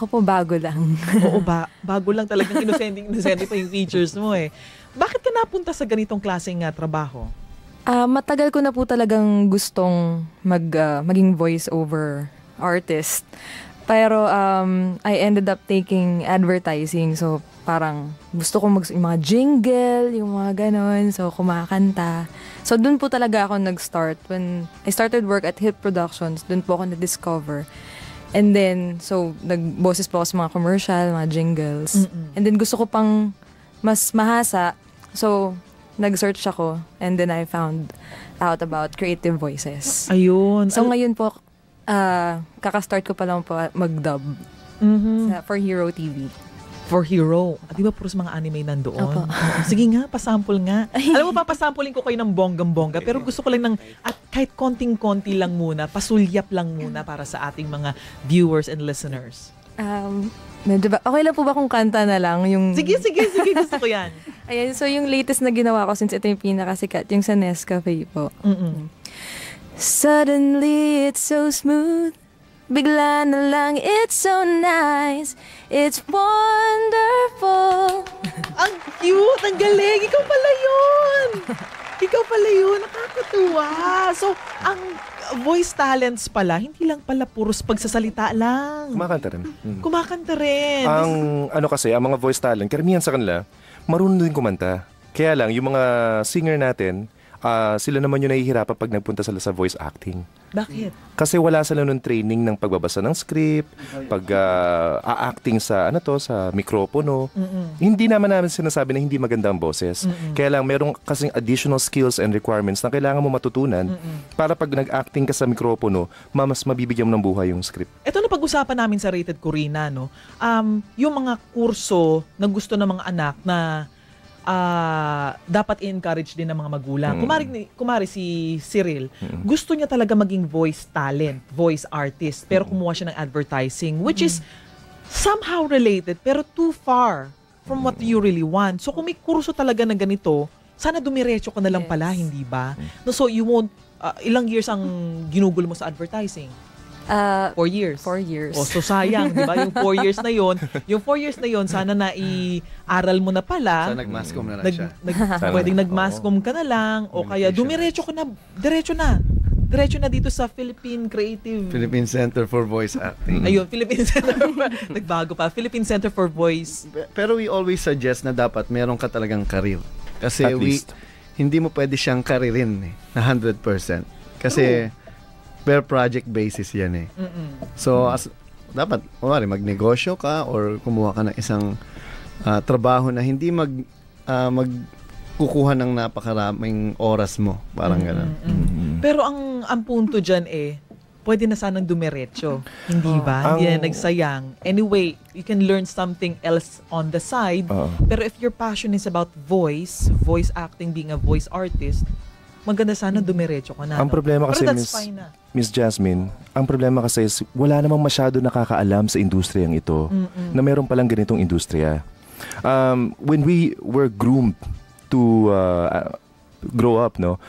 Ako po bago lang. Oo bago lang talagang inosente pa yung features mo eh. Bakit ka napunta sa ganitong klaseng trabaho? Matagal ko na po talagang gustong maging voice-over artist. Pero I ended up taking advertising. So parang gusto ko yung mga jingle, yung mga ganon. So kumakanta. So dun po talaga ako nag-start. When I started work at Hit Productions, dun po ako na-discover. And then, so nagboses po ako sa mga commercial, mga jingles. And then gusto ko pang mas mahasa. So nag-search ako and then I found out about creative voices. Ayun. So ngayon po, kaka-start ko pa lang po mag-dub for Hero TV. For Hero. Di ba puros mga anime nandoon? Opo. Sige nga, pasample nga. Alam mo, papasampling ko kayo ng bonggang-bongga, pero gusto ko lang at kahit konting-konti lang muna, pasulyap lang muna para sa ating mga viewers and listeners. Medyo ba, okay lang po ba kung kanta na lang? Yung... Sige, gusto ko yan. Ayan, so yung latest na ginawa ko, since ito yung pinakasikat, yung sa Nescafe po. Suddenly, it's so smooth. Bigla na lang, it's so nice. It's wonderful. Ang cute! Ang galing! Ikaw pala yun! Nakakatuwa! So, ang voice talents pala, hindi lang pala puros pagsasalita lang. Kumakanta rin. Ang mga voice talent, karamihan sa kanila, marunong din kumanta. Kaya lang, yung mga singer natin, sila naman yung nahihirapan pag nagpunta sila sa voice acting. Bakit? Kasi wala sila nung training ng pagbabasa ng script, pag-acting sa sa mikropono. Hindi naman sinasabi na hindi maganda ang boses. Kaya lang merong kasing additional skills and requirements na kailangan mo matutunan para pag nag-acting ka sa mikropono, mas mabibigyan mo ng buhay yung script. Ito na pag-usapan namin sa Rated Corina, no? Yung mga kurso na gusto ng mga anak na dapat i-encourage din ng mga magulang. Kumari si Cyril, gusto niya talaga maging voice talent, voice artist, pero kumuha siya ng advertising, which is somehow related, pero too far from what you really want. So kung may kurso talaga na ganito, sana dumiretso ka na lang pala, hindi ba? No, so you won't, ilang years ang ginugol mo sa advertising? 4 years. 4 years. O, so sayang, di ba? Yung 4 years na yon, sana na-i-aral mo na pala. Sana nag-mascom na lang siya. Pwedeng nag-mascom ka na lang, o kaya dumiretso ka na, diretso na dito sa Philippine Center for Voice Acting. Ayun, Philippine Center. Nagbago pa. Philippine Center for Voice. Pero we always suggest na dapat meron ka talagang career. Kasi hindi mo pwede siyang karirin na 100%. Kasi per project basis yan eh. So, dapat, magnegosyo ka or kumuha ka ng isang trabaho na hindi magkukuha ng napakaraming oras mo. Parang gano'n. Pero ang punto dyan pwede na sanang dumiretso. Hindi ba? Hindi na nagsayang. Anyway, you can learn something else on the side. Pero if your passion is about voice acting, being a voice artist, maganda sana dumiretso ka na. Ang problema kasi, Miss Jasmine, ang problema kasi is wala namang masyado nakakaalam sa industriyang ito na meron palang ganitong industriya. When we were groomed to grow up, no,